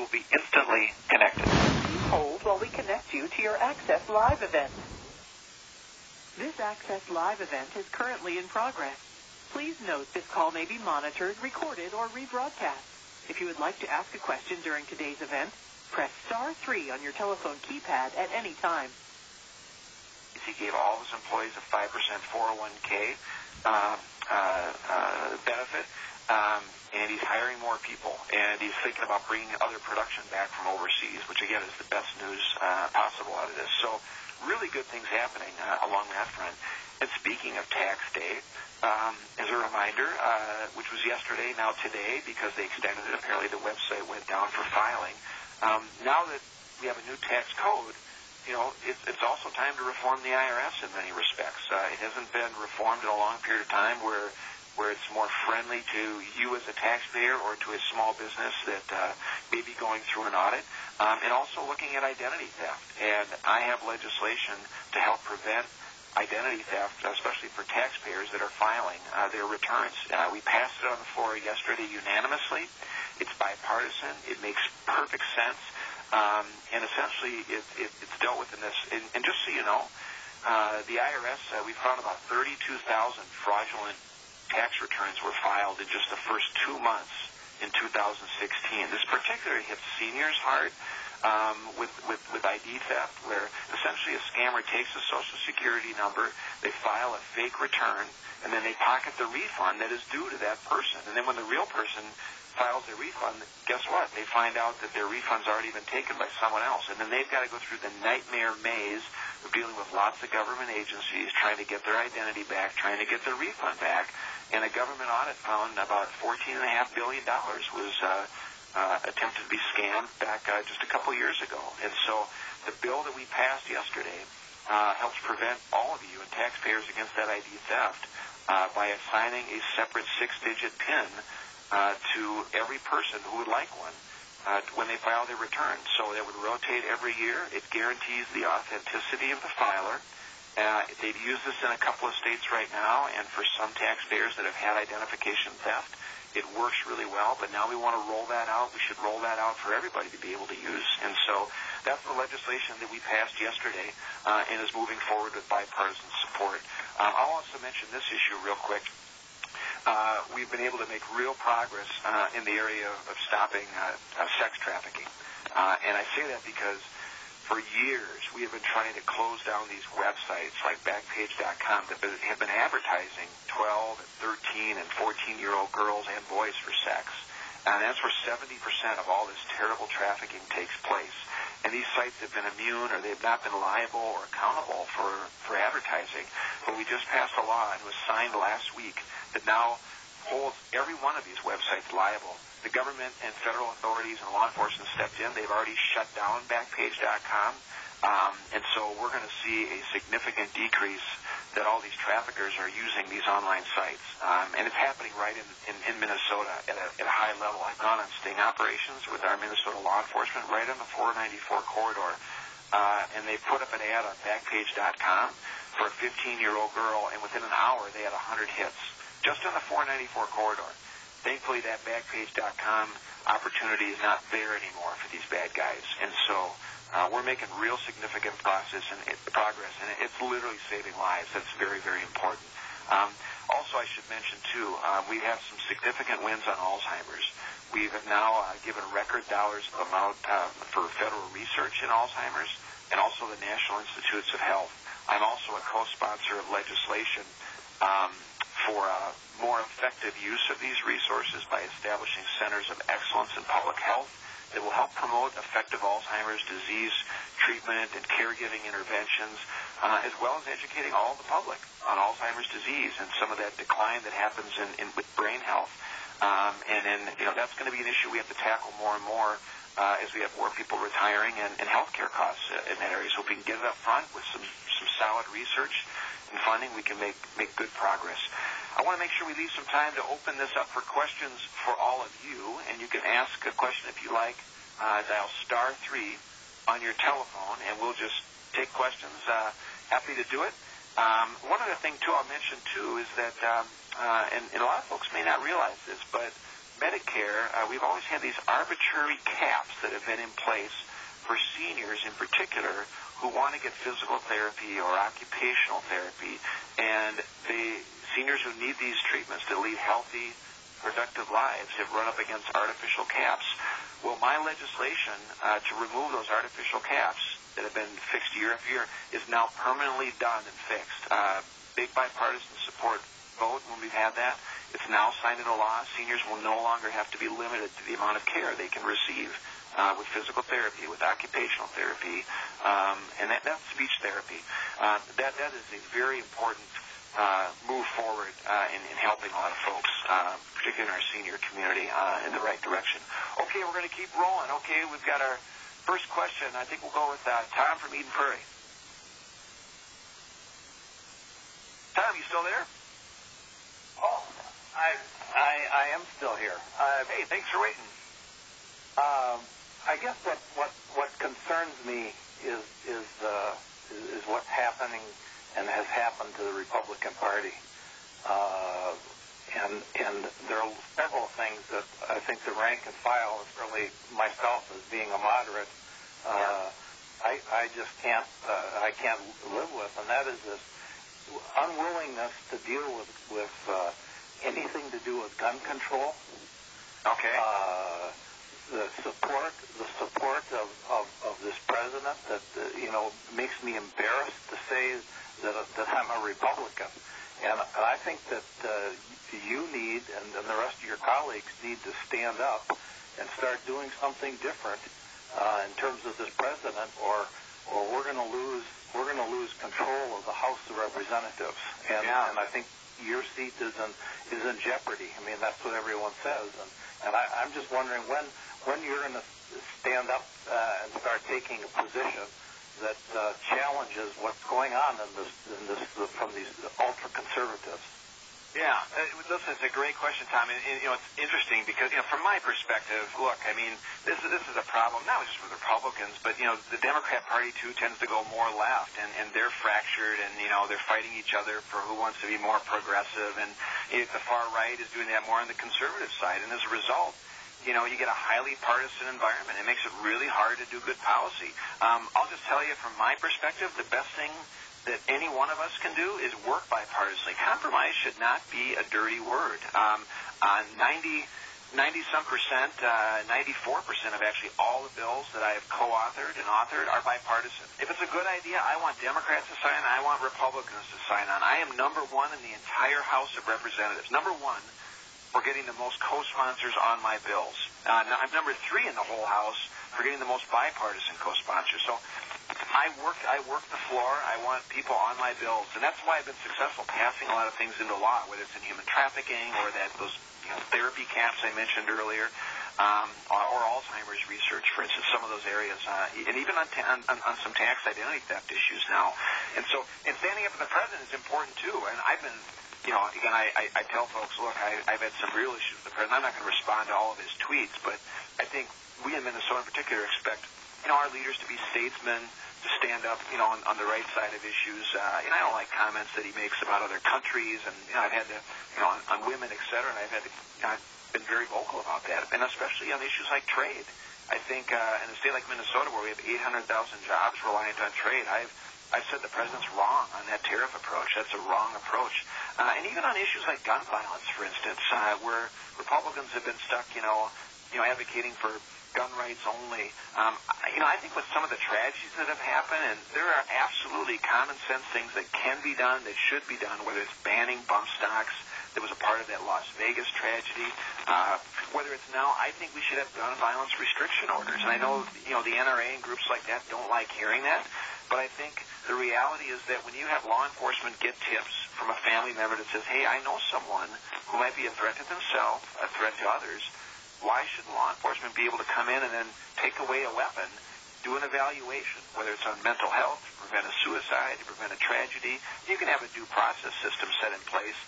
will be instantly connected. Please hold while we connect you to your Access Live event. This Access Live event is currently in progress. Please note this call may be monitored, recorded, or rebroadcast. If you would like to ask a question during today's event, press *3 on your telephone keypad at any time. He gave all of his employees a 5% 401k benefit, and he's hiring more people, and he's thinking about bringing other production back from overseas, which, again, is the best news possible out of this. So really good things happening along that front. And speaking of tax day, as a reminder, which was yesterday, now today, because they extended it, apparently the website went down for filing. Now that we have a new tax code, it's also time to reform the IRS in many respects. It hasn't been reformed in a long period of time where it's more friendly to you as a taxpayer or to a small business that may be going through an audit, and also looking at identity theft. And I have legislation to help prevent identity theft, especially for taxpayers that are filing their returns. We passed it on the floor yesterday unanimously. It's bipartisan. It makes perfect sense. And essentially, it's dealt with in this. And just so you know, the IRS, we found about 32,000 fraudulent tax returns were filed in just the first 2 months in 2016. This particularly hits seniors hard with ID theft, where essentially a scammer takes a Social Security number, they file a fake return, and then they pocket the refund that is due to that person. And then when the real person files their refund, guess what? They find out that their refund's already been taken by someone else. And then they've got to go through the nightmare maze of dealing with lots of government agencies, trying to get their identity back, trying to get their refund back. And a government audit found about $14.5 billion was attempted to be scammed back just a couple years ago. And so the bill that we passed yesterday helps prevent all of you and taxpayers against that ID theft by assigning a separate 6-digit PIN to every person who would like one when they file their return. So that would rotate every year. It guarantees the authenticity of the filer. They've used this in a couple of states right now, and for some taxpayers that have had identification theft, it works really well. But now we want to roll that out. We should roll that out for everybody to be able to use. And so that's the legislation that we passed yesterday and is moving forward with bipartisan support. I'll also mention this issue real quick. We've been able to make real progress in the area of stopping sex trafficking. And I say that because for years we have been trying to close down these websites like Backpage.com that have been advertising 12 and 13 and 14-year-old girls and boys for sex. And that's where 70% of all this terrible trafficking takes place. And these sites have been immune, or they've not been liable or accountable for advertising. But we just passed a law and was signed last week that now holds every one of these websites liable. The government and federal authorities and law enforcement stepped in. They've already shut down Backpage.com. And so we're going to see a significant decrease that all these traffickers are using these online sites. And it's happening right in Minnesota at a high level. I've gone on sting operations with our Minnesota law enforcement right on the 494 corridor. And they put up an ad on Backpage.com for a 15-year-old girl, and within an hour they had 100 hits just on the 494 corridor. Thankfully, that Backpage.com opportunity is not there anymore for these bad guys. And so we're making real significant progress, and it's literally saving lives. That's very, very important. Also, I should mention, too, we have some significant wins on Alzheimer's. We have now given record dollars amount for federal research in Alzheimer's and also the National Institutes of Health. I'm also a co-sponsor of legislation for more effective use of these resources by establishing centers of excellence in public health that will help promote effective Alzheimer's disease treatment and caregiving interventions, as well as educating all of the public on Alzheimer's disease and some of that decline that happens with brain health. And then, that's going to be an issue we have to tackle more and more as we have more people retiring and healthcare costs in that area. So if we can get it up front with some solid research and funding, we can make good progress. I want to make sure we leave some time to open this up for questions for all of you, and you can ask a question if you like. Dial *3 on your telephone, and we'll just take questions. Happy to do it. One other thing, too, I'll mention, too, is that, and a lot of folks may not realize this, but Medicare, we've always had these arbitrary caps that have been in place for seniors in particular who want to get physical therapy or occupational therapy, and the seniors who need these treatments to lead healthy, productive lives have run up against artificial caps. Well, my legislation to remove those artificial caps that have been fixed year after year is now permanently done and fixed. Big bipartisan support vote when we've had that. It's now signed into law. Seniors will no longer have to be limited to the amount of care they can receive with physical therapy, with occupational therapy, and that's speech therapy. That is a very important move forward in helping a lot of folks, particularly in our senior community, in the right direction. Okay, we're going to keep rolling. Okay, we've got our first question. I think we'll go with Tom from Eden Prairie. Tom, you still there? Oh, I am still here. Hey, thanks for waiting. I guess what concerns me is what's happening and has happened to the Republican Party. And there are several things that I think the rank and file, certainly myself as being a moderate, I just can't live with, and that is this unwillingness to deal with anything to do with gun control. Okay. The support of this president that makes me embarrassed to say that I'm a Republican, and I think that you need and the rest of your colleagues need to stand up and start doing something different in terms of this president, or we're going to lose control of the House of Representatives, and I think your seat is in jeopardy. I mean, that's what everyone says, and I'm just wondering when you're going to stand up and start taking a position that challenges what's going on in this from these ultra conservatives. Yeah, listen, it's a great question, Tom. And it's interesting because from my perspective, look, I mean, this is a problem not just with Republicans, but the Democrat Party too tends to go more left, and they're fractured, and they're fighting each other for who wants to be more progressive, and the far right is doing that more on the conservative side, and as a result, you get a highly partisan environment. It makes it really hard to do good policy. I'll just tell you from my perspective, the best thing that any one of us can do is work bipartisanly. Compromise should not be a dirty word. 90-some percent, 94% of actually all the bills that I have co-authored and authored are bipartisan. If it's a good idea, I want Democrats to sign on. I want Republicans to sign on. I am number one in the entire House of Representatives. Number one for getting the most co-sponsors on my bills. Now, I'm number 3 in the whole House for getting the most bipartisan co-sponsors. So I work the floor. I want people on my bills, and that's why I've been successful passing a lot of things into law, whether it's in human trafficking or those therapy caps I mentioned earlier, or Alzheimer's research, for instance, some of those areas, and even on some tax identity theft issues now. And so, and standing up for the president is important too. And I've been, again, I tell folks, look, I've had some real issues with the president. I'm not going to respond to all of his tweets, but I think we in Minnesota in particular expect our leaders to be statesmen, to stand up, on the right side of issues. I don't like comments that he makes about other countries, and I've had to, on women, et cetera, and I've been very vocal about that, and especially on issues like trade. I think in a state like Minnesota, where we have 800,000 jobs reliant on trade, I've said the president's wrong on that tariff approach. That's a wrong approach. And even on issues like gun violence, for instance, where Republicans have been stuck, advocating for gun rights only. I think with some of the tragedies that have happened, and there are absolutely common sense things that can be done, that should be done, whether it's banning bump stocks, that was a part of that Las Vegas tragedy, whether it's now, I think we should have gun violence restriction orders. And I know, the NRA and groups like that don't like hearing that, but I think the reality is that when you have law enforcement get tips from a family member that says, hey, I know someone who might be a threat to themselves, a threat to others, why should law enforcement be able to come in and then take away a weapon, do an evaluation, whether it's on mental health, to prevent a suicide, to prevent a tragedy? You can have a due process system set in place,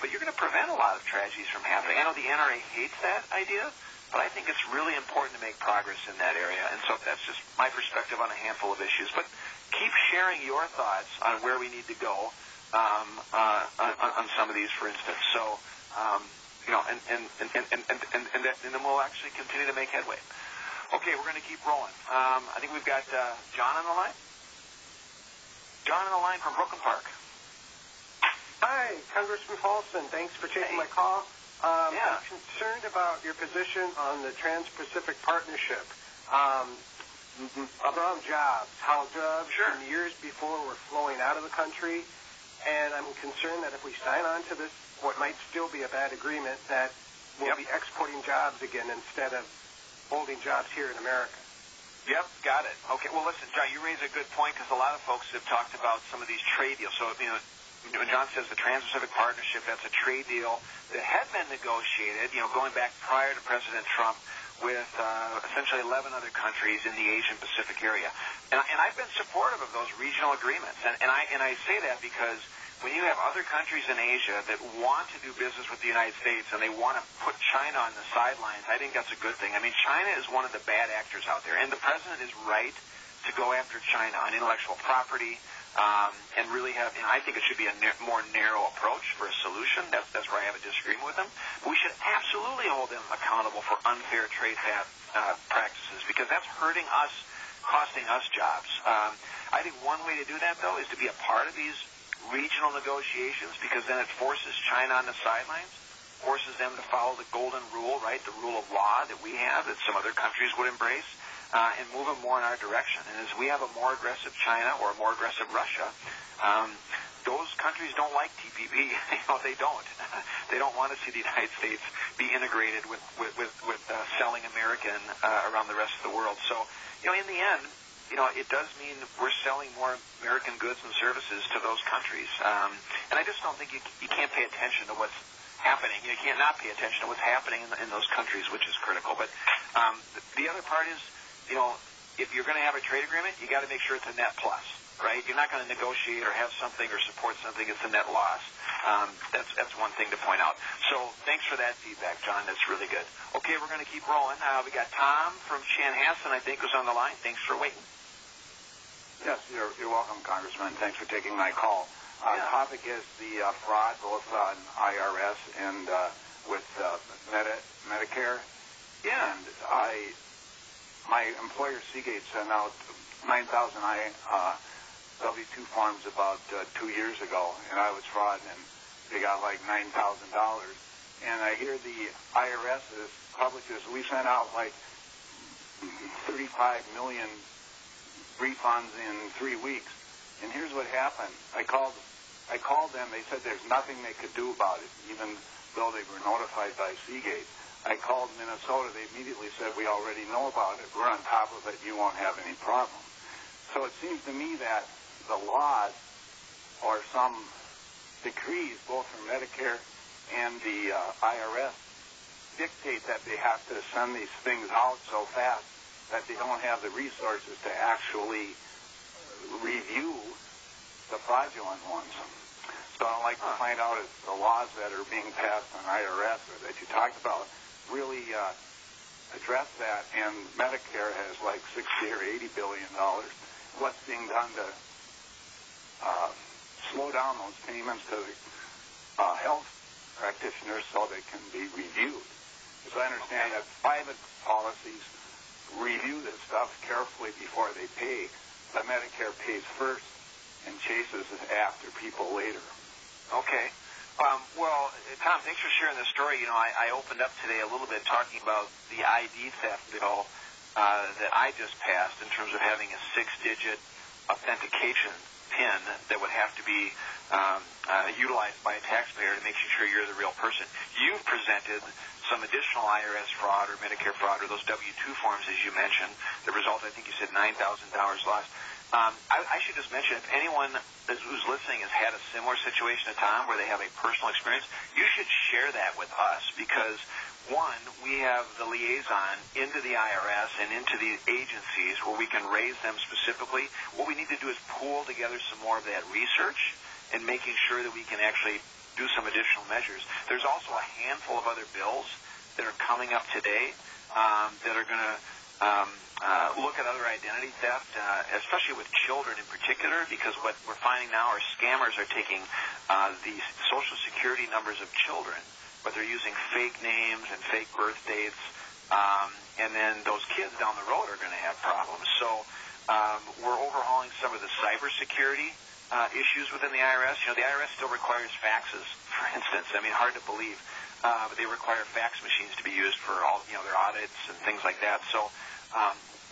but you're going to prevent a lot of tragedies from happening. I know the NRA hates that idea, but I think it's really important to make progress in that area. And so that's just my perspective on a handful of issues. But keep sharing your thoughts on where we need to go on some of these, for instance. So, then we'll actually continue to make headway. Okay, we're going to keep rolling. I think we've got John on the line. John on the line from Brooklyn Park. Hi, Congressman Paulsen. Thanks for taking my call. I'm concerned about your position on the Trans-Pacific Partnership. Around jobs, how jobs from years before were flowing out of the country, and I'm concerned that if we sign on to this, what might still be a bad agreement, that we'll be exporting jobs again instead of holding jobs here in America. Yep, got it. Okay, well, listen, John, you raise a good point because a lot of folks have talked about some of these trade deals. So, when John says the Trans-Pacific Partnership, that's a trade deal that had been negotiated, going back prior to President Trump, with essentially 11 other countries in the Asian-Pacific area. And I've been supportive of those regional agreements. And I say that because when you have other countries in Asia that want to do business with the United States and they want to put China on the sidelines, I think that's a good thing. I mean, China is one of the bad actors out there. And the president is right to go after China on intellectual property, and really have, I think it should be a more narrow approach for a solution. That's where I have a disagreement with them. But we should absolutely hold them accountable for unfair trade practices because that's hurting us, costing us jobs. I think one way to do that, though, is to be a part of these regional negotiations because then it forces China on the sidelines, forces them to follow the golden rule, right, the rule of law that we have that some other countries would embrace. And move them more in our direction. And as we have a more aggressive China or a more aggressive Russia, those countries don't like TPP. They don't. They don't want to see the United States be integrated with selling American around the rest of the world. So, in the end, it does mean we're selling more American goods and services to those countries. And I just don't think you can't pay attention to what's happening. You can't not pay attention to what's happening in those countries, which is critical. But the other part is, if you're going to have a trade agreement, you got to make sure it's a net plus, right? You're not going to negotiate or have something or support something it's a net loss. That's one thing to point out. So thanks for that feedback, John. That's really good. Okay, we're going to keep rolling. We got Tom from Chanhassen, I think, was on the line. Thanks for waiting. Yes, you're welcome, Congressman. Thanks for taking my call. The topic is the fraud, both on IRS and with Medicare. Yeah. And my employer, Seagate, sent out 9,000 W-2 forms about 2 years ago, and I was fraud, and they got like $9,000. And I hear the IRS publishes, we sent out like 35 million refunds in 3 weeks. And here's what happened. I called them. They said there's nothing they could do about it, even though they were notified by Seagate. I called Minnesota. They immediately said, we already know about it. We're on top of it. You won't have any problem. So it seems to me that the laws or some decrees, both from Medicare and the IRS, dictate that they have to send these things out so fast that they don't have the resources to actually review the fraudulent ones. So I'd like to find out if the laws that are being passed on IRS or that you talked about really address that, and Medicare has like $60 or $80 billion. What's being done to slow down those payments to health practitioners so they can be reviewed? Because I understand that private policies review this stuff carefully before they pay, but Medicare pays first and chases it after people later. Okay. Well, Tom, thanks for sharing the story. I opened up today a little bit talking about the ID theft bill that I just passed in terms of having a 6-digit authentication PIN that would have to be utilized by a taxpayer to make sure you're the real person. You've presented some additional IRS fraud or Medicare fraud or those W-2 forms, as you mentioned. The result, I think you said $9,000 lost. I should just mention, if anyone who's listening has had a similar situation to Tom where they have a personal experience, you should share that with us because, one, we have the liaison into the IRS and into the agencies where we can raise them specifically. What we need to do is pool together some more of that research and making sure that we can actually do some additional measures. There's also a handful of other bills that are coming up today that are going to look at other identity theft, especially with children in particular, because what we're finding now are scammers are taking the Social Security numbers of children, but they're using fake names and fake birth dates, and then those kids down the road are going to have problems. So we're overhauling some of the cybersecurity issues within the IRS. You know, the IRS still requires faxes, for instance. I mean, hard to believe, but they require fax machines to be used for all, you know, their audits and things like that. So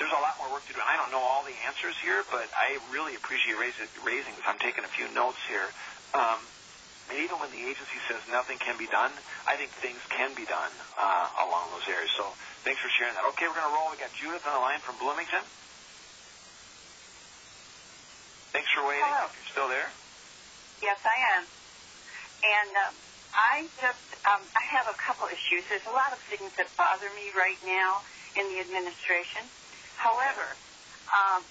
there's a lot more work to do. And I don't know all the answers here, but I really appreciate raising this. I'm taking a few notes here. And even when the agency says nothing can be done, I think things can be done along those areas. So thanks for sharing that. Okay, we're going to roll. We got Judith on the line from Bloomington. Thanks for waiting. Hello. If you're still there. Yes, I am. And I have a couple issues. There's a lot of things that bother me right now in the administration. However, I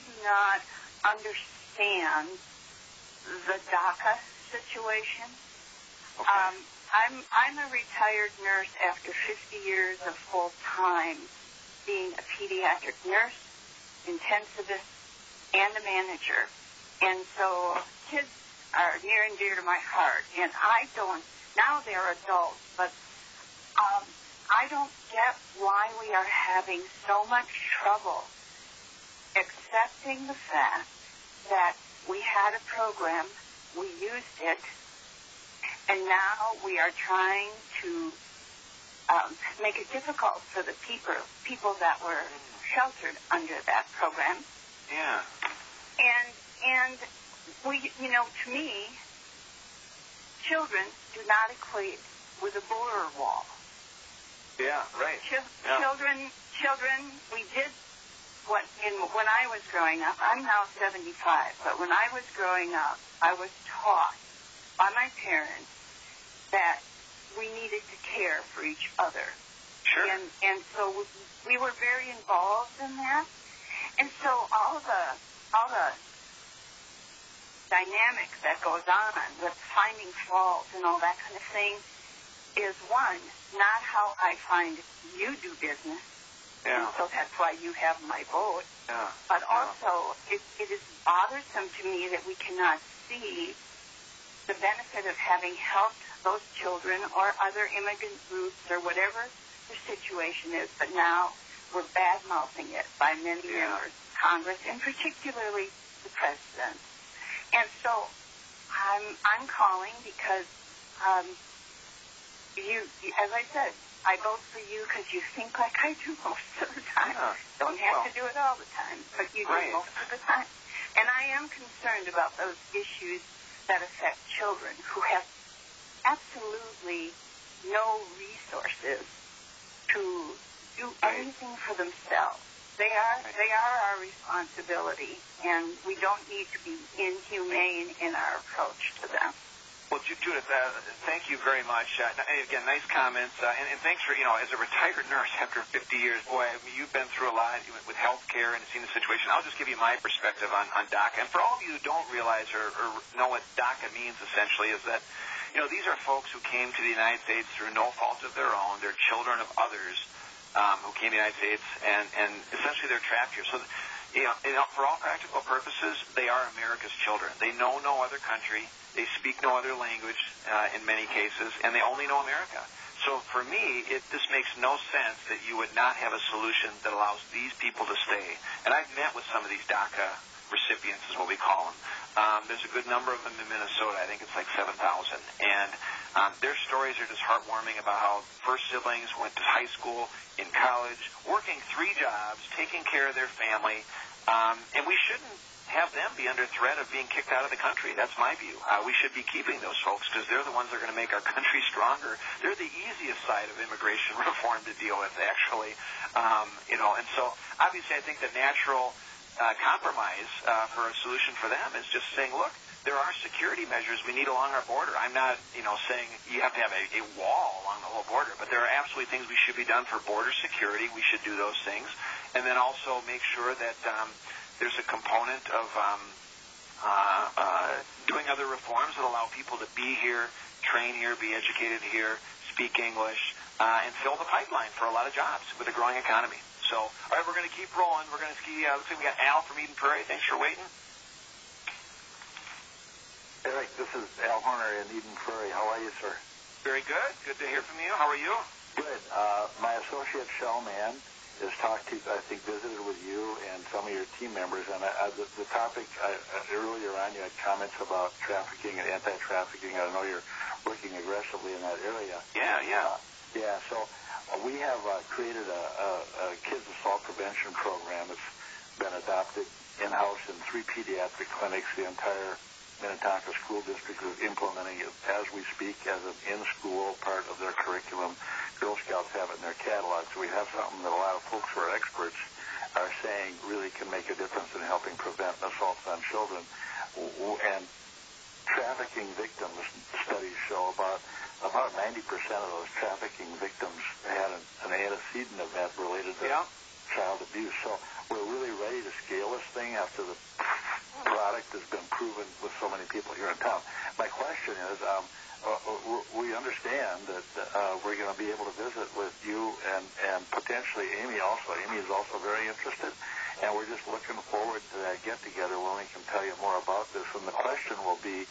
do not understand the DACA situation. Okay. I'm a retired nurse after 50 years of full time being a pediatric nurse, intensivist, and a manager. And so kids are near and dear to my heart. And now they're adults, but I don't get why we are having so much trouble accepting the fact that we had a program, we used it, and now we are trying to make it difficult for the people that were sheltered under that program. Yeah. And we, you know, to me, children do not equate with a border wall. Yeah, right. Children, we did when I was growing up. I'm now 75, but when I was growing up, I was taught by my parents that we needed to care for each other. Sure. And so we were very involved in that. And so all the dynamic that goes on with finding fault and all that kind of thing is, one, not how I find you do business. Yeah. So that's why you have my vote. Yeah. But also, it is bothersome to me that we cannot see the benefit of having helped those children or other immigrant groups or whatever the situation is. But now we're bad-mouthing it by many members of Congress, and particularly the president. And so I'm calling because you, as I said, I vote for you because you think like I do most of the time. Yeah. Don't have to do it all the time, but you do most of the time. And I am concerned about those issues that affect children who have absolutely no resources to do anything for themselves. They are our responsibility, and we don't need to be inhumane in our approach to them. Well, Judith, thank you very much. Again, nice comments, and thanks for, as a retired nurse after 50 years, boy, I mean, you've been through a lot with health care and seen the situation. I'll just give you my perspective on DACA. And for all of you who don't realize or know what DACA means, essentially, is that, these are folks who came to the United States through no fault of their own. They're children of others who came to the United States, and essentially they're trapped here. So, for all practical purposes, they are America's children. They know no other country. They speak no other language in many cases, and they only know America. So for me, this makes no sense that you would not have a solution that allows these people to stay. And I've met with some of these DACA recipients, is what we call them. There's a good number of them in Minnesota. I think it's like 7,000. And their stories are just heartwarming about how first siblings went to high school, in college, working 3 jobs, taking care of their family. And we shouldn't have them be under threat of being kicked out of the country. That's my view. We should be keeping those folks because they're the ones that are going to make our country stronger. They're the easiest side of immigration reform to deal with, actually. And so obviously I think the natural compromise for a solution for them is just saying, look, there are security measures we need along our border. I'm not, saying you have to have a wall along the whole border, but there are absolutely things we should be done for border security. We should do those things. And then also make sure that there's a component of doing other reforms that allow people to be here, train here, be educated here, speak English, and fill the pipeline for a lot of jobs with a growing economy. So, all right, we're going to keep rolling. We're going to ski. Looks like we got Al from Eden Prairie. Thanks for waiting. Eric, this is Al Horner in Eden Prairie. How are you, sir? Very good. Good to hear from you. How are you? Good. My associate, Shellman, has talked to, I think, visited with you and some of your team members. And the topic, earlier on, you had comments about trafficking and anti-trafficking. I know you're working aggressively in that area. Yeah. So we have created a kids assault prevention program that's been adopted in-house in 3 pediatric clinics. The entire Minnetonka School District is implementing it as we speak as an in-school part of their curriculum. Girl Scouts have it in their catalog, so we have something that a lot of folks who are experts are saying really can make a difference in helping prevent assaults on children. And trafficking victims, studies show about 90% of those trafficking victims had an antecedent event related to child abuse. So we're really ready to scale this thing after the product has been proven with so many people here in town. My question is, we understand that we're going to be able to visit with you and potentially Amy also. Amy is also very interested, and we're just looking forward to that get-together when we can tell you more about this. And the question will be,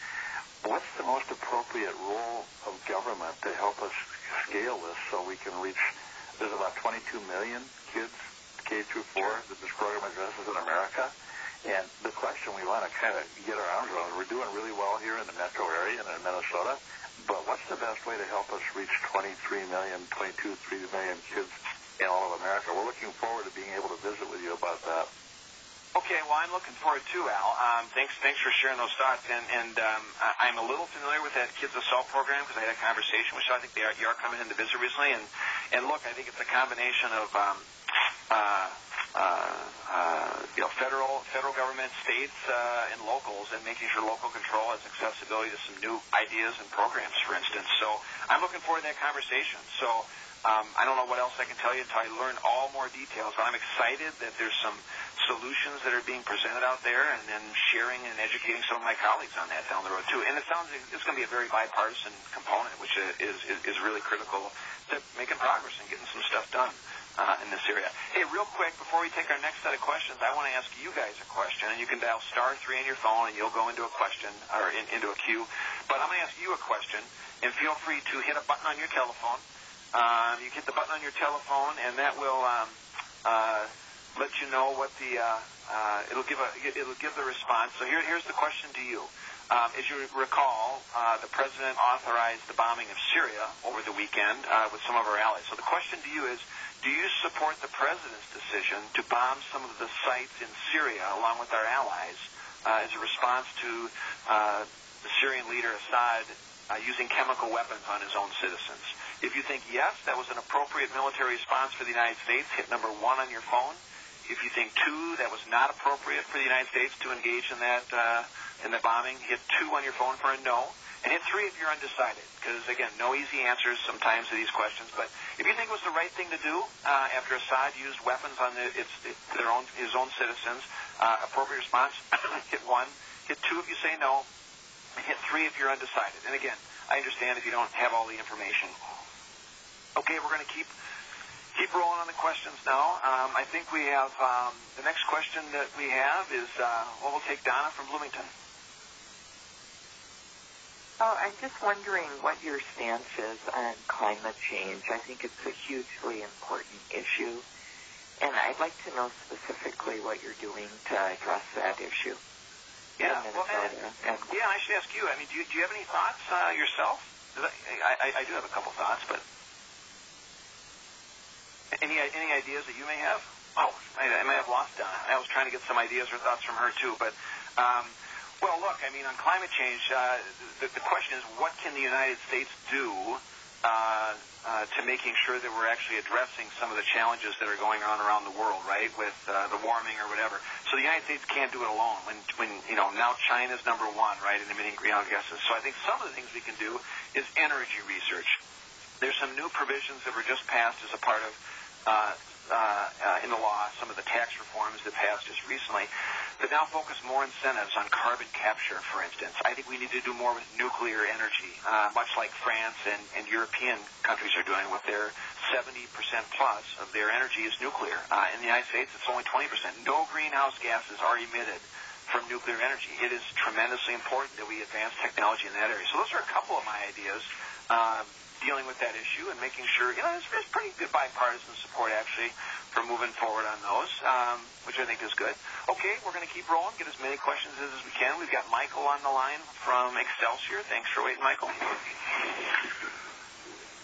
what's the most appropriate role of government to help us scale this so we can reach, there's about 22 million kids, K through 4, that this program addresses in America. And the question we want to kind of get our arms around, we're doing really well here in the metro area and in Minnesota, but what's the best way to help us reach 22, 3 million kids in all of America? We're looking forward to being able to visit with you about that. Okay, well, I'm looking forward too, Al. Thanks for sharing those thoughts. And I'm a little familiar with that Kids Assault program because I had a conversation with you. I think you are coming in to visit recently. And look, I think it's a combination of federal government, states, and locals, and making sure local control has accessibility to some new ideas and programs, for instance. So I'm looking forward to that conversation. So I don't know what else I can tell you until I learn all more details. But I'm excited that there's some solutions that are being presented out there, and then sharing and educating some of my colleagues on that down the road too. And it sounds like it's going to be a very bipartisan component, which is really critical to making progress and getting some stuff done in this area. Hey, real quick, before we take our next set of questions, I want to ask you guys a question, and you can dial *3 on your phone, and you'll go into a question, or into a queue. But I'm going to ask you a question, and feel free to hit a button on your telephone. You hit the button on your telephone, and that will let you know what the it'll give the response. So here's the question to you. As you recall, the president authorized the bombing of Syria over the weekend with some of our allies. So the question to you is, do you support the president's decision to bomb some of the sites in Syria along with our allies as a response to the Syrian leader Assad using chemical weapons on his own citizens? If you think yes, that was an appropriate military response for the United States, hit number 1 on your phone. If you think 2, that was not appropriate for the United States to engage in that in the bombing, hit 2 on your phone for a no. And hit 3 if you're undecided, because, again, no easy answers sometimes to these questions. But if you think it was the right thing to do after Assad used weapons on his own citizens, appropriate response, hit 1. Hit 2 if you say no. And hit 3 if you're undecided. And, again, I understand if you don't have all the information. Okay, we're going to keep rolling on the questions now. I think we have the next question that we have is, we'll take Donna from Bloomington. Oh, I'm just wondering what your stance is on climate change. I think it's a hugely important issue, and I'd like to know specifically what you're doing to address that issue. Yeah, well, I should ask you. I mean, do you have any thoughts yourself? I do have a couple thoughts, but any ideas that you may have? Oh, I may have lost Donna. I was trying to get some ideas or thoughts from her too, but. Well, look, I mean, on climate change, the question is, what can the United States do to making sure that we're actually addressing some of the challenges that are going on around the world, right, with the warming or whatever. So the United States can't do it alone when now China's number 1, right, in emitting greenhouse gases. So I think some of the things we can do is energy research. There's some new provisions that were just passed as a part of in the law some of the tax reforms that passed just recently that now focus more incentives on carbon capture, for instance. I think we need to do more with nuclear energy, much like France and European countries are doing with their 70% plus of their energy is nuclear. In the United States, it's only 20%. No greenhouse gases are emitted from nuclear energy. It is tremendously important that we advance technology in that area. So those are a couple of my ideas dealing with that issue and making sure, there's pretty good bipartisan support, actually, for moving forward on those, which I think is good. Okay, we're going to keep rolling, get as many questions as we can. We've got Michael on the line from Excelsior. Thanks for waiting, Michael.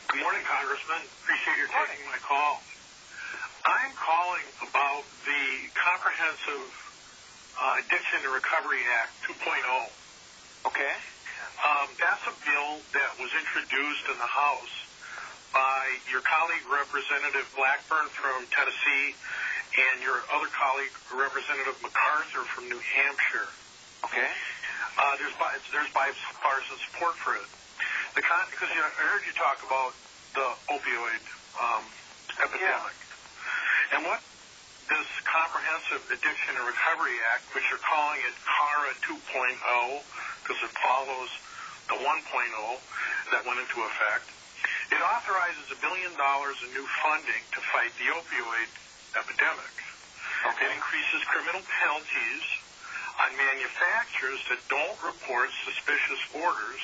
Good morning, Congressman. Appreciate your taking my call. I'm calling about the Comprehensive Addiction and Recovery Act 2.0. Okay. That's a bill that was introduced in the House by your colleague, Representative Blackburn from Tennessee, and your other colleague, Representative MacArthur from New Hampshire. Okay. There's bipartisan support for it. Because I heard you talk about the opioid epidemic. Yeah. And what this Comprehensive Addiction and Recovery Act, which you're calling it CARA 2.0, because it follows the 1.0 that went into effect, it authorizes $1 billion in new funding to fight the opioid epidemic. Okay. It increases criminal penalties on manufacturers that don't report suspicious orders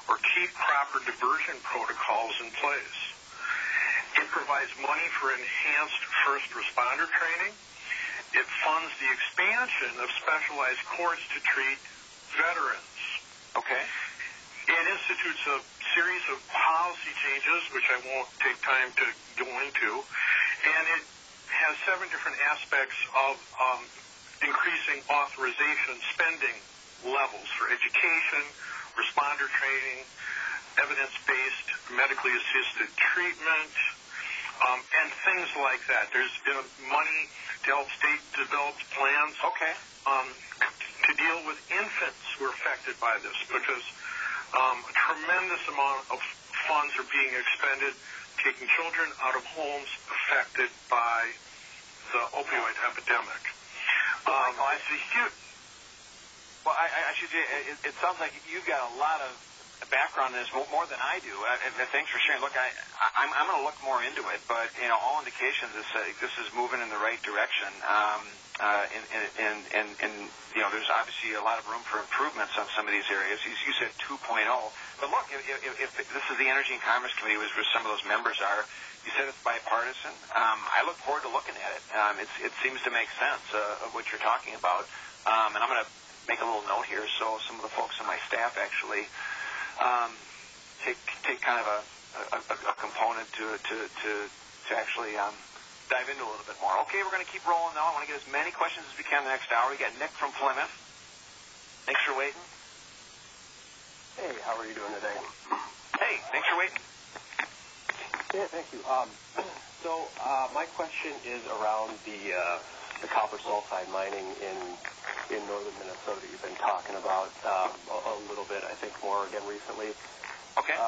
or keep proper diversion protocols in place. It provides money for enhanced first responder training. It funds the expansion of specialized courts to treat veterans. Okay. It institutes a series of policy changes, which I won't take time to go into, and it has 7 different aspects of increasing authorization spending levels for education, responder training, evidence-based medically assisted treatment, and things like that. There's money to help states develop plans to deal with infants who are affected by this, because a tremendous amount of funds are being expended taking children out of homes affected by the opioid epidemic. It sounds like you've got a lot of background in this, more than I do. Thanks for sharing. Look, I'm going to look more into it, but all indications is this is moving in the right direction. And there's obviously a lot of room for improvements on some of these areas. You said 2.0, but look, if this is the Energy and Commerce Committee, where some of those members are, you said it's bipartisan. I look forward to looking at it. It seems to make sense of what you're talking about. And I'm going to make a little note here, so some of the folks on my staff actually take kind of a component to actually dive into a little bit more. Okay, we're going to keep rolling now. I want to get as many questions as we can in the next hour. We got Nick from Plymouth. Thanks for waiting. Hey, how are you doing today? Hey, thanks for waiting. Yeah, thank you. So my question is around the copper sulfide mining in northern Minnesota. You've been talking about a little bit, I think, more again recently. Okay.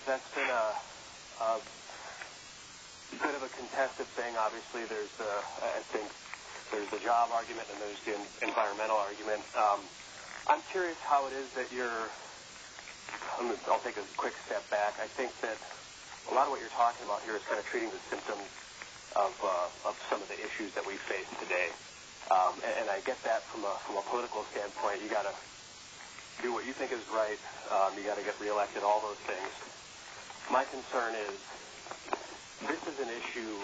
That's been a bit of a contested thing. Obviously, I think there's the job argument and there's the environmental argument. I'm curious how it is that I'll take a quick step back. I think that a lot of what you're talking about here is kind of treating the symptoms of some of the issues that we face today. And I get that from a political standpoint. You got to do what you think is right. You got to get reelected, all those things. My concern is this is an issue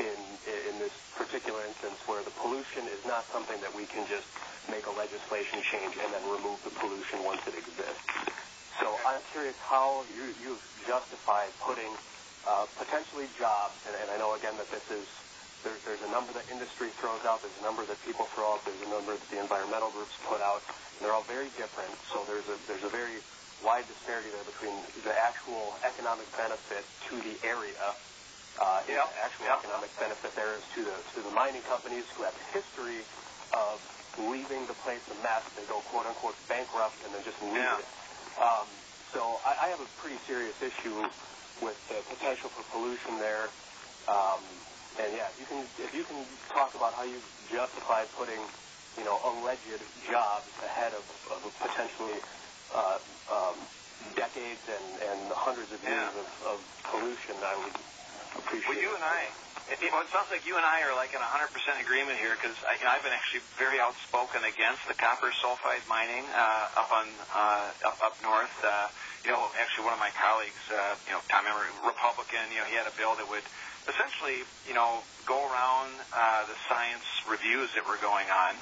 in this particular instance where the pollution is not something that we can just make a legislation change and then remove the pollution once it exists. So I'm curious how you've justified putting potentially jobs, and I know again that there's a number that industry throws out, there's a number that people throw out, there's a number that the environmental groups put out, and they're all very different. So there's a very wide disparity there between the actual economic benefit to the area, the actual economic benefit there is to the mining companies who have a history of leaving the place a mess. They go quote unquote bankrupt and then just leave it. So I have a pretty serious issue with the potential for pollution there. And yeah, if you can talk about how you justify putting, alleged jobs ahead of potentially decades and hundreds of years of pollution, I would appreciate. Well, you and I. It sounds like you and I are like in 100% agreement here, because I've been actually very outspoken against the copper sulfide mining up north. Actually one of my colleagues, Tom Emmer, Republican, he had a bill that would essentially, go around the science reviews that were going on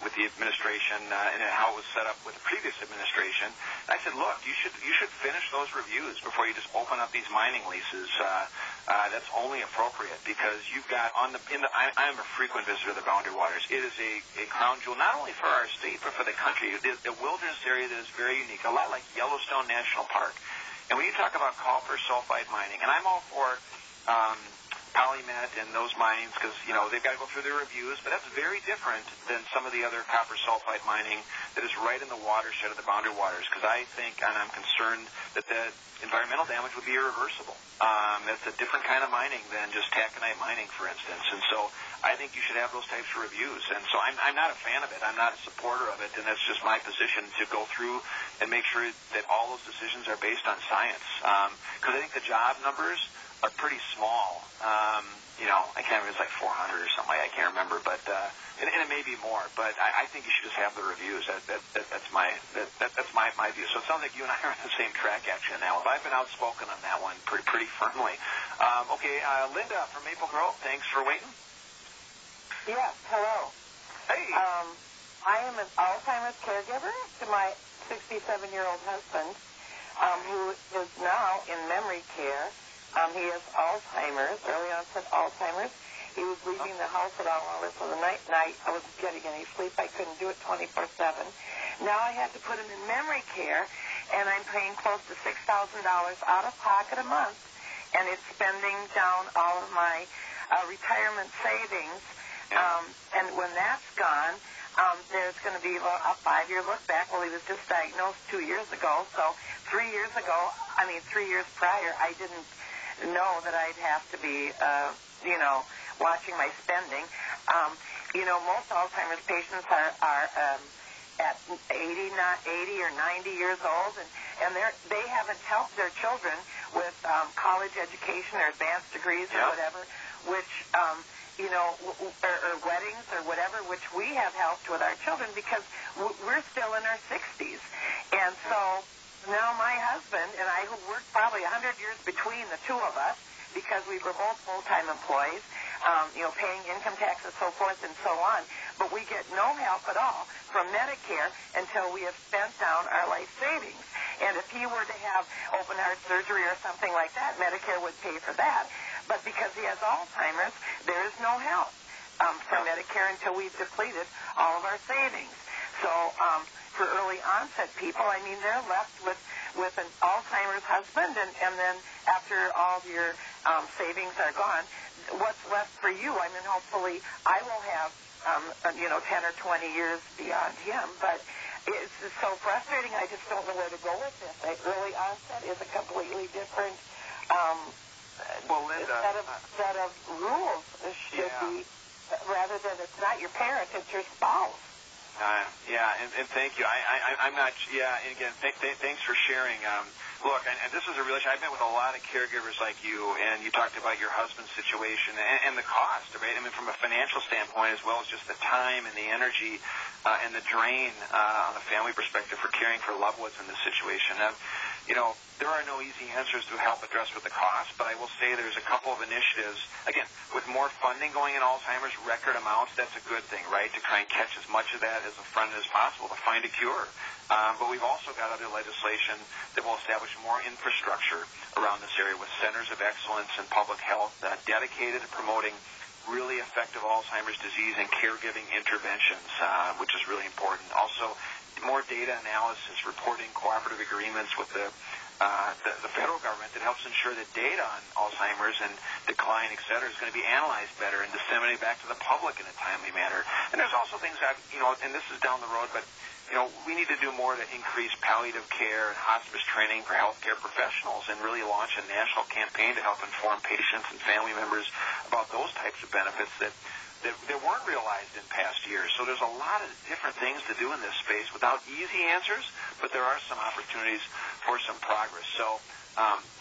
with the administration and how it was set up with the previous administration. And I said, look, you should finish those reviews before you just open up these mining leases. That's only appropriate, because you've got I'm a frequent visitor to the Boundary Waters. It is a crown jewel, not only for our state, but for the country. It is a wilderness area that is very unique, a lot like Yellowstone National Park. And when you talk about copper sulfide mining, and I'm all for polymet and those mines, because, they've got to go through their reviews, but that's very different than some of the other copper sulfide mining that is right in the watershed of the Boundary Waters, because I think, and I'm concerned, that the environmental damage would be irreversible. That's a different kind of mining than just taconite mining, for instance. And so I think you should have those types of reviews. And so I'm not a fan of it. I'm not a supporter of it, and that's just my position, to go through and make sure that all those decisions are based on science. Because I think the job numbers are pretty small. I can't remember, it's like 400 or something. I can't remember, but and it may be more. But I think you should just have the reviews. That's my view. So it sounds like you and I are on the same track actually on that one. But I've been outspoken on that one pretty firmly. Linda from Maple Grove, thanks for waiting. Yes, hello. Hey. I am an Alzheimer's caregiver to my 67-year-old husband, who is now in memory care. He has Alzheimer's, early onset Alzheimer's. He was leaving the house at all hours of the night, and I wasn't getting any sleep. I couldn't do it 24/7. Now I had to put him in memory care, and I'm paying close to $6,000 out of pocket a month, and it's spending down all of my retirement savings. And when that's gone, there's going to be a 5-year look back. Well, he was just diagnosed 2 years ago, so 3 years prior, I didn't know that I'd have to be, watching my spending. Most Alzheimer's patients are at 80 or 90 years old, and they haven't helped their children with college education or advanced degrees or whatever, which, or weddings or whatever, which we have helped with our children, because we're still in our 60s. And so now my husband and I, who worked probably 100 years between the two of us, because we were both full-time employees, paying income tax and so forth and so on, but we get no help at all from Medicare until we have spent down our life savings. And if he were to have open heart surgery or something like that, Medicare would pay for that. But because he has Alzheimer's, there is no help from Medicare until we've depleted all of our savings. So for early onset people, they're left with an Alzheimer's husband, and then after all your savings are gone, what's left for you? Hopefully I will have 10 or 20 years beyond him, but it's so frustrating. I just don't know where to go with this. Early onset is a completely different set of rules. Should be, rather than it's not your parent, it's your spouse. And thank you. I'm not. And again, thanks for sharing. Look, and this is a real issue. I've met with a lot of caregivers like you, and you talked about your husband's situation and the cost, right? From a financial standpoint, as well as just the time and the energy and the drain on a family perspective for caring for loved ones in this situation. There are no easy answers to help address with the cost, but I will say there's a couple of initiatives. Again, with more funding going in Alzheimer's, record amounts, that's a good thing, right? To try and catch as much of that as upfront as possible to find a cure. But we've also got other legislation that will establish more infrastructure around this area with centers of excellence in public health dedicated to promoting really effective Alzheimer's disease and caregiving interventions, which is really important. Also, more data analysis, reporting cooperative agreements with the the federal government that helps ensure that data on Alzheimer's and decline, et cetera, is going to be analyzed better and disseminated back to the public in a timely manner. And there's also things that, and this is down the road, but, we need to do more to increase palliative care and hospice training for healthcare professionals and really launch a national campaign to help inform patients and family members about those types of benefits that weren't realized in past years. So there's a lot of different things to do in this space without easy answers, but there are some opportunities for some progress. So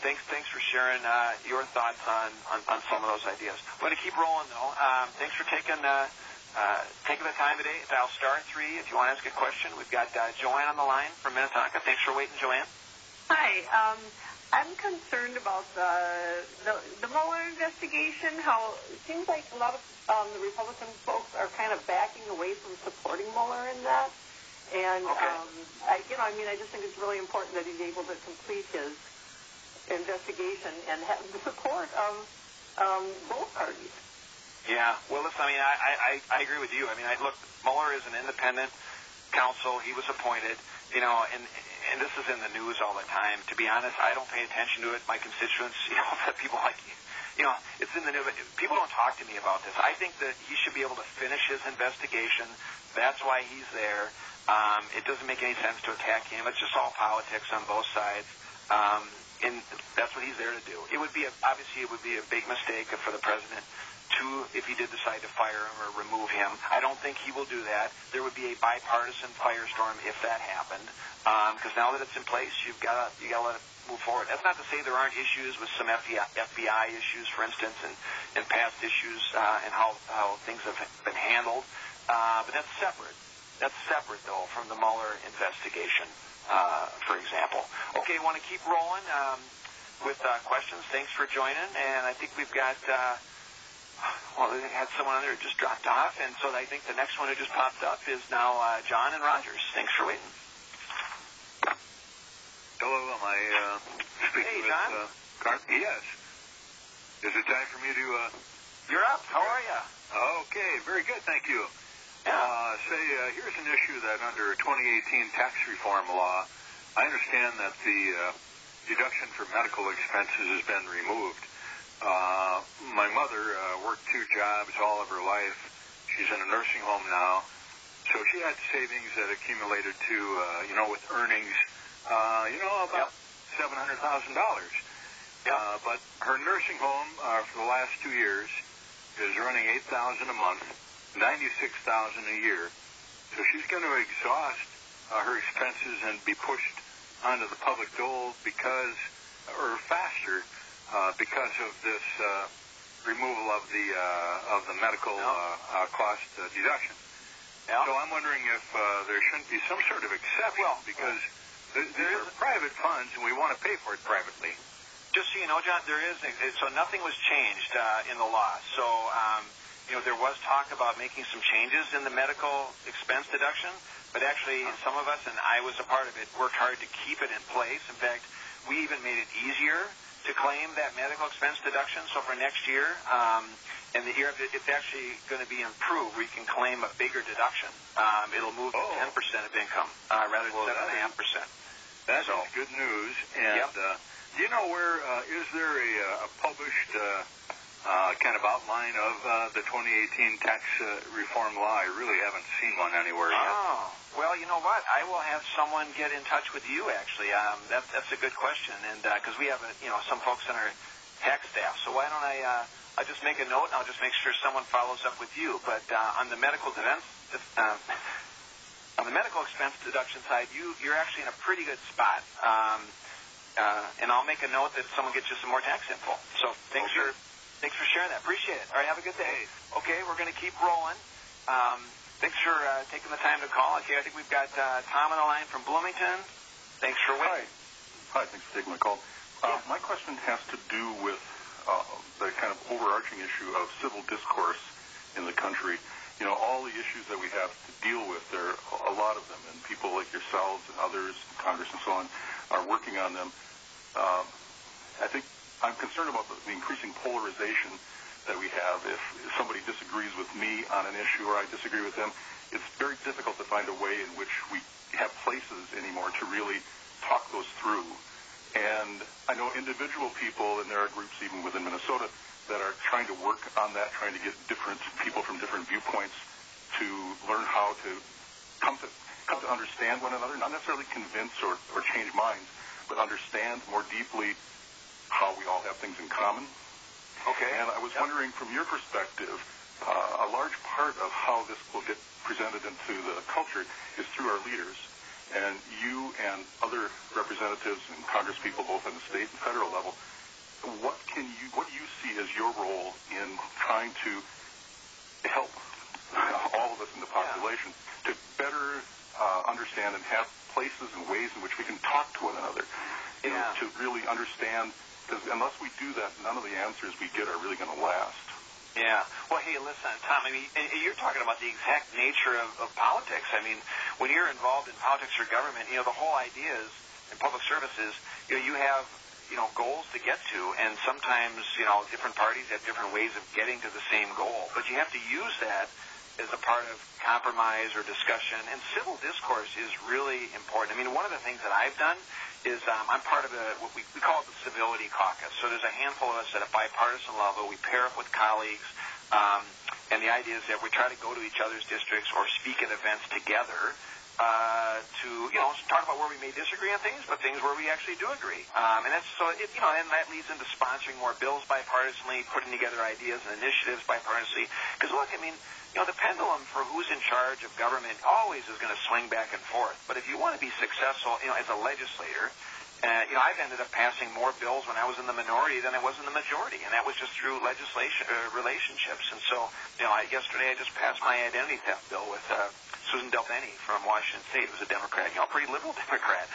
thanks for sharing your thoughts on some of those ideas. I'm going to keep rolling, though. Thanks for taking the time today. Dial *3 if you want to ask a question. We've got Joanne on the line from Minnetonka. Thanks for waiting, Joanne. Hi. I'm concerned about the Mueller investigation, how it seems like a lot of the Republican folks are kind of backing away from supporting Mueller in that. And, I just think it's really important that he's able to complete his investigation and have the support of both parties. Yeah, well, listen, I agree with you. Look, Mueller is an independent counsel. He was appointed, and this is in the news all the time. To be honest, I don't pay attention to it. My constituents, people like you, it's in the news. People don't talk to me about this. I think that he should be able to finish his investigation. That's why he's there. It doesn't make any sense to attack him. It's just all politics on both sides. And that's what he's there to do. It would be a big mistake for the president if he did decide to fire him or remove him. I don't think he will do that. There would be a bipartisan firestorm if that happened, because now that it's in place, you got to let it move forward. That's not to say there aren't issues with some FBI issues, for instance, and past issues and how things have been handled, but that's separate. That's separate, though, from the Mueller investigation, for example. Okay, want to keep rolling with questions. Thanks for joining, and I think we've got... they had someone on there who just dropped off, and so I think the next one who just popped up is now John and Rogers. Thanks for waiting. Hello, am I speaking with John? Carl? Yes. Is it time for me to... You're up. How are you? Okay, very good, thank you. Yeah. Here's an issue that under 2018 tax reform law, I understand that the deduction for medical expenses has been removed. My mother worked 2 jobs all of her life. She's in a nursing home now. So she had savings that accumulated to, with earnings, about $700,000. But her nursing home for the last 2 years is running $8,000 a month, $96,000 a year. So she's going to exhaust her expenses and be pushed onto the public dole faster because of this removal of the medical cost deduction. Yeah. So I'm wondering if there shouldn't be some sort of exception because there are private funds and we want to pay for it privately. Just so you know, John, there is. So nothing was changed in the law. So there was talk about making some changes in the medical expense deduction, but actually some of us, and I was a part of it, worked hard to keep it in place. In fact, we even made it easier to claim that medical expense deduction. So for next year, and the year it's actually going to be improved, where you can claim a bigger deduction. It'll move to 10% of income rather than 7.5%. That is good news. And do you know where is there a published kind of outline of the 2018 tax reform law? I really haven't seen one anywhere yet. Oh, well, you know what? I will have someone get in touch with you, actually. That's a good question, and because we have some folks on our tax staff. So why don't I'll just make a note, and I'll just make sure someone follows up with you. But on the medical expense deduction side, you're actually in a pretty good spot. And I'll make a note that someone gets you some more tax info. So thanks for sharing that. Appreciate it. All right, have a good day. Okay, we're going to keep rolling. Thanks for taking the time to call. Okay, I think we've got Tom on the line from Bloomington. Thanks for waiting. Hi, thanks for taking my call. My question has to do with the kind of overarching issue of civil discourse in the country. All the issues that we have to deal with, there are a lot of them, and people like yourselves and others, Congress and so on, are working on them. I think I'm concerned about the increasing polarization that we have. If somebody disagrees with me on an issue or I disagree with them, it's very difficult to find a way in which we have places anymore to really talk those through. And I know individual people, and there are groups even within Minnesota that are trying to work on that, trying to get different people from different viewpoints to learn how to come to understand one another, not necessarily convince or change minds, but understand more deeply how we all have things in common. Okay. And I was wondering, from your perspective, a large part of how this will get presented into the culture is through our leaders. And you and other representatives and congresspeople, both on the state and federal level, what do you see as your role in trying to help all of us in the population to better understand and have places and ways in which we can talk to one another, you know, to really understand, because unless we do that, none of the answers we get are really going to last. Yeah. Well, hey, listen, Tom, I mean, you're talking about the exact nature of politics. I mean, when you're involved in politics or government, you know, the whole idea is, in public services, you know, you have, you know, goals to get to, and sometimes, you know, different parties have different ways of getting to the same goal, but you have to use that as a part of compromise or discussion, and civil discourse is really important. I mean, one of the things that I've done is I'm part of what we call it the Civility Caucus. So there's a handful of us at a bipartisan level. We pair up with colleagues, and the idea is that we try to go to each other's districts or speak at events together to, you know, talk about where we may disagree on things, but things where we actually do agree. And that's so, you know, and that leads into sponsoring more bills bipartisanly, putting together ideas and initiatives bipartisanly. Because look, I mean, you know, the pendulum for who's in charge of government always is going to swing back and forth. But if you want to be successful, you know, as a legislator, you know, I've ended up passing more bills when I was in the minority than I was in the majority, and that was just through legislation relationships. And so, you know, yesterday I just passed my identity theft bill with Susan Delbeni from Washington State, who's a Democrat, you know, a pretty liberal Democrat.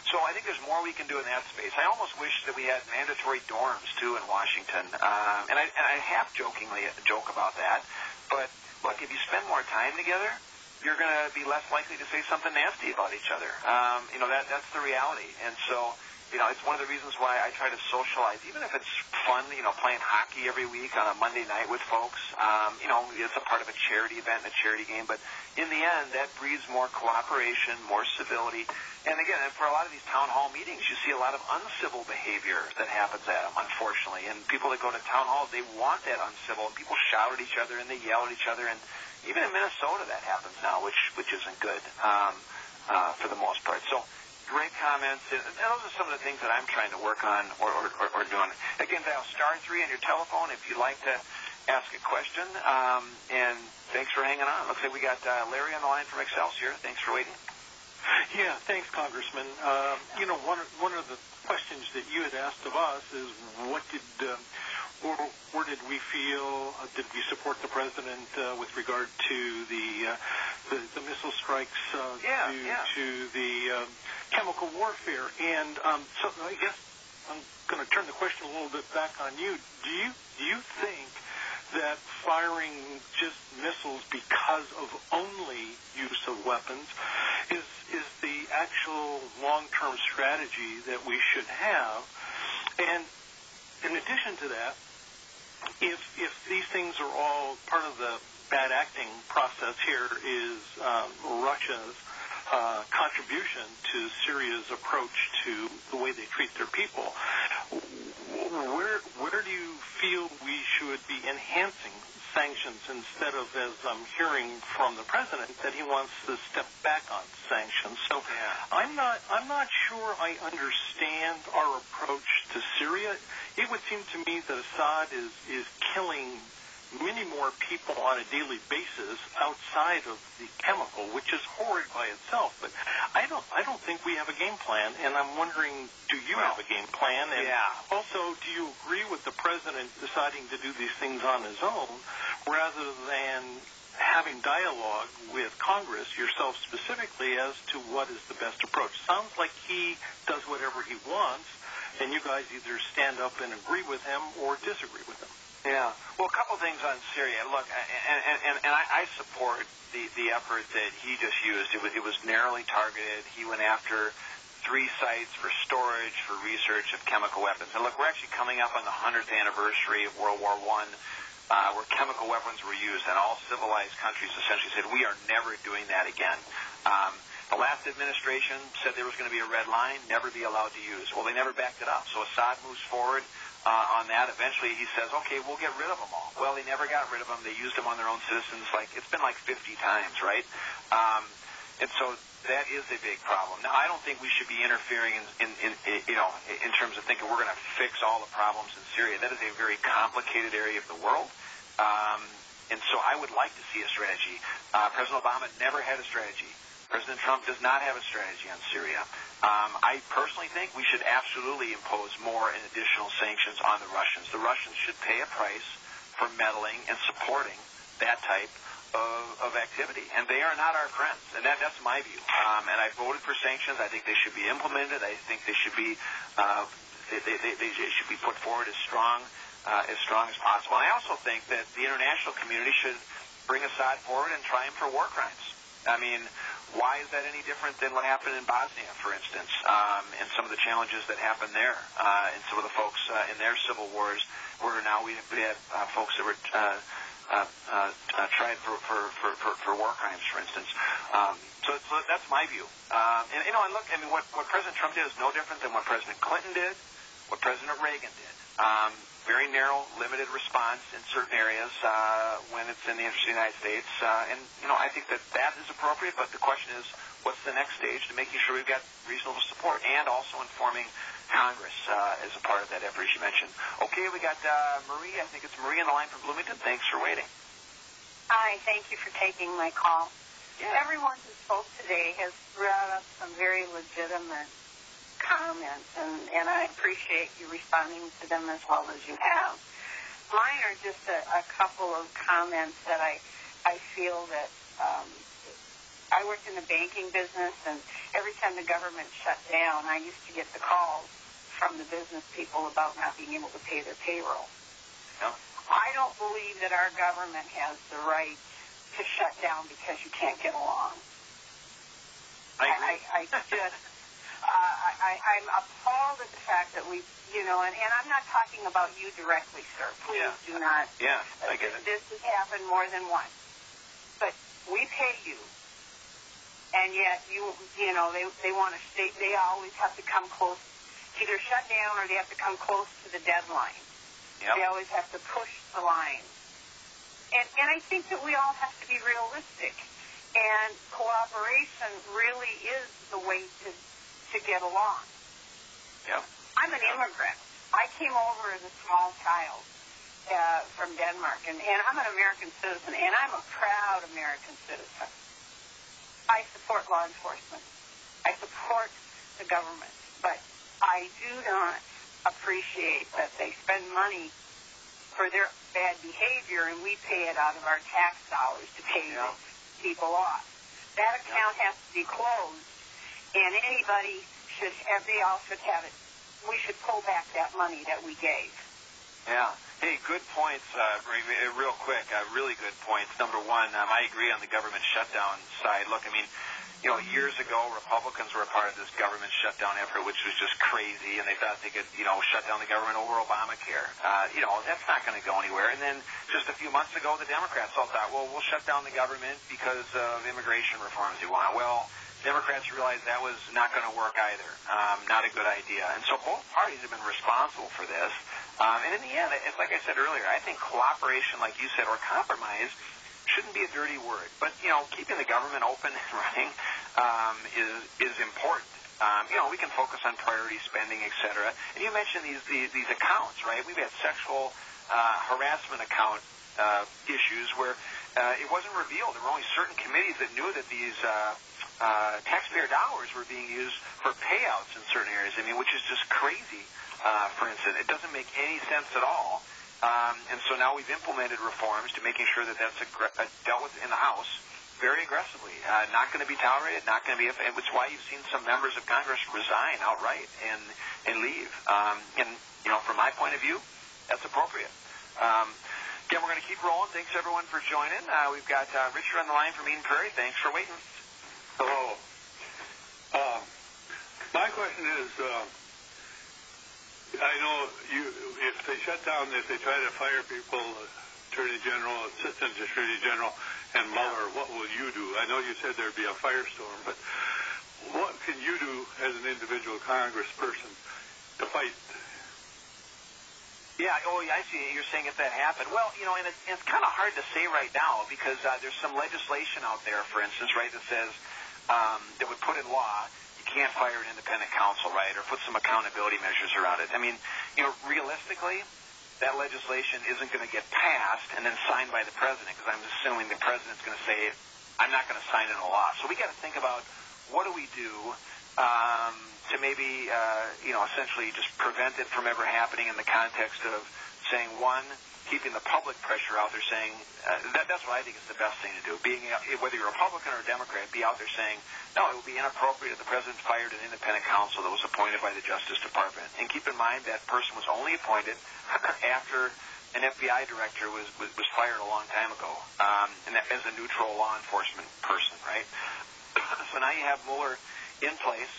So I think there's more we can do in that space. I almost wish that we had mandatory dorms, too, in Washington. And I half-jokingly joke about that. But, look, if you spend more time together, you're going to be less likely to say something nasty about each other. You know, that's the reality. And so, you know, it's one of the reasons why I try to socialize, even if it's fun, you know, playing hockey every week on a Monday night with folks. You know, it's a part of a charity event, a charity game. But in the end, that breeds more cooperation, more civility. And again, for a lot of these town hall meetings, you see a lot of uncivil behavior that happens at them, unfortunately. And people that go to town halls, they want that uncivil. People shout at each other and they yell at each other. And even in Minnesota, that happens now, which isn't good for the most part. So great comments. And those are some of the things that I'm trying to work on or doing. Again, dial *3 on your telephone if you'd like to ask a question. And thanks for hanging on. Looks like we got Larry on the line from Excelsior. Thanks for waiting. Yeah, thanks, Congressman. You know, one of the questions that you had asked of us is what did, where did we feel, did we support the president with regard to the missile strikes to the chemical warfare? And so I guess I'm going to turn the question a little bit back on you. Do you think that firing just missiles because of only use of weapons is the actual long-term strategy that we should have? And in addition to that, if these things are all part of the bad acting process here is Russia's contribution to Syria's approach to the way they treat their people, where do you feel we should be enhancing sanctions instead of, as I'm hearing from the president, that he wants to step back on sanctions? So I'm not sure I understand our approach to Syria. It would seem to me that Assad is killing many more people on a daily basis outside of the chemical, which is horrid by itself. But I don't think we have a game plan, and I'm wondering, do you have a game plan? And also, do you agree with the president deciding to do these things on his own rather than having dialogue with Congress, yourself specifically, as to what is the best approach? Sounds like he does whatever he wants, and you guys either stand up and agree with him or disagree with him. Yeah. Well, a couple things on Syria. Look, and I support the effort that he just used. It was narrowly targeted. He went after 3 sites for storage, for research of chemical weapons. And look, we're actually coming up on the 100th anniversary of World War I, where chemical weapons were used, and all civilized countries essentially said, we are never doing that again. The last administration said there was going to be a red line, never be allowed to use. Well, they never backed it up. So Assad moves forward on that. Eventually he says, okay, we'll get rid of them all. Well, they never got rid of them. They used them on their own citizens. It's been like 50 times, right? And so that is a big problem. Now, I don't think we should be interfering in terms of thinking we're going to fix all the problems in Syria. That is a very complicated area of the world. And so I would like to see a strategy. President Obama never had a strategy. President Trump does not have a strategy on Syria. I personally think we should absolutely impose more and additional sanctions on the Russians. The Russians should pay a price for meddling and supporting that type of activity. And they are not our friends. And that's my view. And I voted for sanctions. I think they should be implemented. I think they should be they should be put forward as strong as possible. And I also think that the international community should bring Assad forward and try him for war crimes. I mean, why is that any different than what happened in Bosnia, for instance, and some of the challenges that happened there, and some of the folks in their civil wars, where now we had folks that were tried for war crimes, for instance. So that's my view. And look, I mean, what President Trump did is no different than what President Clinton did, what President Reagan did. Very narrow, limited response in certain areas when it's in the interest of the United States. And I think that is appropriate, but the question is, what's the next stage to making sure we've got reasonable support and also informing Congress as a part of that effort, as you mentioned. Okay, we got Marie. I think it's Marie on the line from Bloomington. Thanks for waiting. Hi, thank you for taking my call. Yeah. Everyone who spoke today has brought up some very legitimate comments, and I appreciate you responding to them as well as you have. Mine are just a couple of comments that I feel that I worked in the banking business, and every time the government shut down, I used to get the calls from the business people about not being able to pay their payroll. Yeah. I don't believe that our government has the right to shut down because you can't get along. I'm appalled at the fact that we, and I'm not talking about you directly, sir. Please do not. Yeah, I get it. This has happened more than once. But we pay you, and yet they want to stay. They always have to come close, either shut down or they have to come close to the deadline. Yep. They always have to push the line. And I think that we all have to be realistic. And cooperation really is the way to get along. Yeah. I'm an immigrant. I came over as a small child from Denmark, and I'm an American citizen, and I'm a proud American citizen. I support law enforcement. I support the government, but I do not appreciate that they spend money for their bad behavior, and we pay it out of our tax dollars to pay people off. That account has to be closed, and anybody they all should have it. We should pull back that money that we gave. Yeah. Hey, good points, real quick, really good points. Number one, I agree on the government shutdown side. Look, I mean, years ago, Republicans were a part of this government shutdown effort, which was just crazy, and they thought they could, shut down the government over Obamacare. That's not going to go anywhere. And then just a few months ago, the Democrats all thought, well, we'll shut down the government because of immigration reforms we want. Well, Democrats realized that was not going to work either. Not a good idea. And so both parties have been responsible for this. And in the end, it's like I said earlier, I think cooperation, like you said, or compromise shouldn't be a dirty word. But, keeping the government open and running is important. We can focus on priority spending, et cetera. And you mentioned these accounts, right? We've had sexual harassment account issues where it wasn't revealed. There were only certain committees that knew that these taxpayer dollars were being used for payouts in certain areas. I mean, which is just crazy, for instance. It doesn't make any sense at all. And so now we've implemented reforms to making sure that that's dealt with in the House very aggressively. Not going to be tolerated, not going to be, and it's why you've seen some members of Congress resign outright and leave. From my point of view, that's appropriate. Again, we're going to keep rolling. Thanks, everyone, for joining. We've got Richard on the line from Eden Prairie. Thanks for waiting. Hello. My question is, I know if they shut down, if they try to fire people, Attorney General, Assistant Attorney General, and Mueller, what will you do? I know you said there'd be a firestorm, but can you do as an individual congressperson to fight? Yeah, I see. You're saying if that happened. Well, and it's kind of hard to say right now because there's some legislation out there, for instance, right, that says that would put in law you can't fire an independent counsel, right, or put some accountability measures around it. I mean, realistically, that legislation isn't going to get passed and then signed by the president because I'm assuming the president's going to say, I'm not going to sign into law. So we got to think about what do we do to maybe, essentially just prevent it from ever happening in the context of saying, one, keeping the public pressure out there saying, that's what I think is the best thing to do. Whether you're a Republican or a Democrat, be out there saying, no, it would be inappropriate if the president fired an independent counsel that was appointed by the Justice Department. And keep in mind that person was only appointed after an FBI director was fired a long time ago, and that as a neutral law enforcement person, right? So now you have Mueller in place.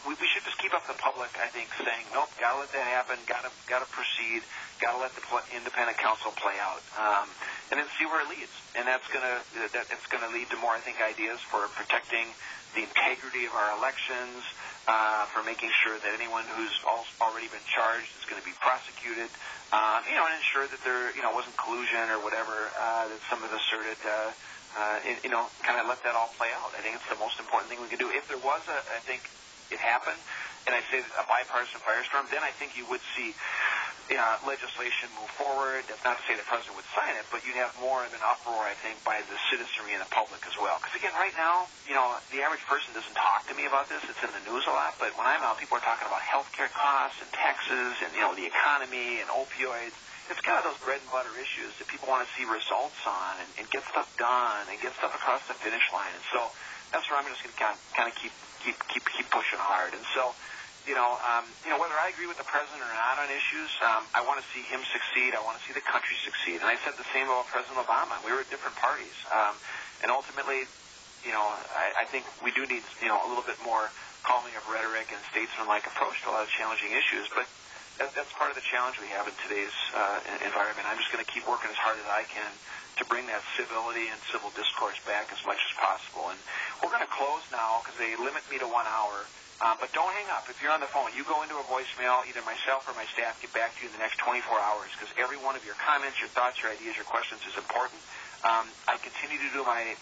We should just keep up the public, I think, saying, nope, gotta let that happen, gotta proceed, gotta let the independent counsel play out, and then see where it leads. And that's gonna lead to more, I think, ideas for protecting the integrity of our elections, for making sure that anyone who's already been charged is going to be prosecuted, and ensure that there, wasn't collusion or whatever that some have asserted. Kind of let that all play out. I think it's the most important thing we can do. If there was I think it happened, and I say a bipartisan firestorm, then I think you would see legislation move forward. That's not to say the president would sign it, but you'd have more of an uproar, I think, by the citizenry and the public as well. Because again, right now, the average person doesn't talk to me about this. It's in the news a lot, but when I'm out, people are talking about healthcare costs and taxes and, the economy and opioids. It's kind of those bread and butter issues that people want to see results on and get stuff done and get stuff across the finish line. And so that's where I'm just going to kind of keep pushing hard. And so, whether I agree with the president or not on issues, I want to see him succeed. I want to see the country succeed. And I said the same about President Obama. We were at different parties. And ultimately, I think we do need, a little bit more calming of rhetoric and statesman-like approach to a lot of challenging issues. But that's part of the challenge we have in today's environment. I'm just going to keep working as hard as I can to bring that civility and civil discourse back as much as possible. And we're going to close now because they limit me to 1 hour. But don't hang up. If you're on the phone, you go into a voicemail. Either myself or my staff get back to you in the next 24 hours because every one of your comments, your thoughts, your ideas, your questions is important. I continue to do my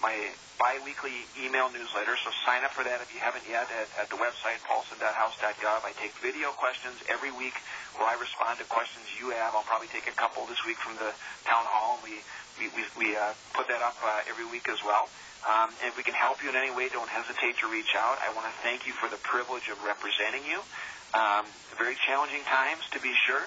bi-weekly email newsletter, so sign up for that if you haven't yet at the website, paulsen.house.gov. I take video questions every week where I respond to questions you have. I'll probably take a couple this week from the town hall. We put that up every week as well. And if we can help you in any way, don't hesitate to reach out. I want to thank you for the privilege of representing you. Very challenging times, to be sure.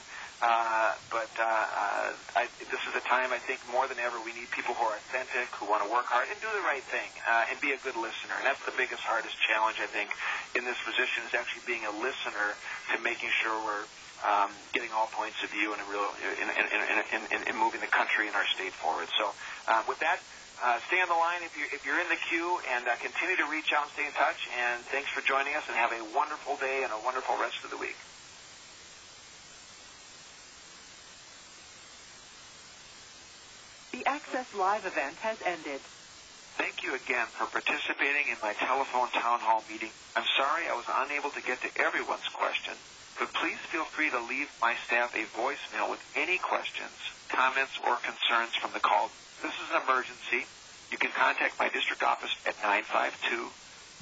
This is a time, I think, more than ever, we need people who are authentic, who want to work hard and do the right thing, and be a good listener. And that's the biggest, hardest challenge, I think, in this position is actually being a listener to making sure we're getting all points of view and moving the country and our state forward. So with that, stay on the line if you're in the queue, and continue to reach out and stay in touch. And thanks for joining us, and have a wonderful day and a wonderful rest of the week. The Access Live event has ended. Thank you again for participating in my telephone town hall meeting. I'm sorry I was unable to get to everyone's question, but please feel free to leave my staff a voicemail with any questions, comments, or concerns from the call. This is an emergency. You can contact my district office at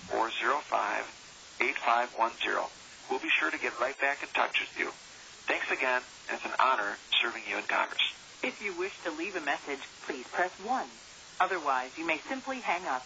952-405-8510. We'll be sure to get right back in touch with you. Thanks again, and it's an honor serving you in Congress. If you wish to leave a message, please press 1. Otherwise, you may simply hang up.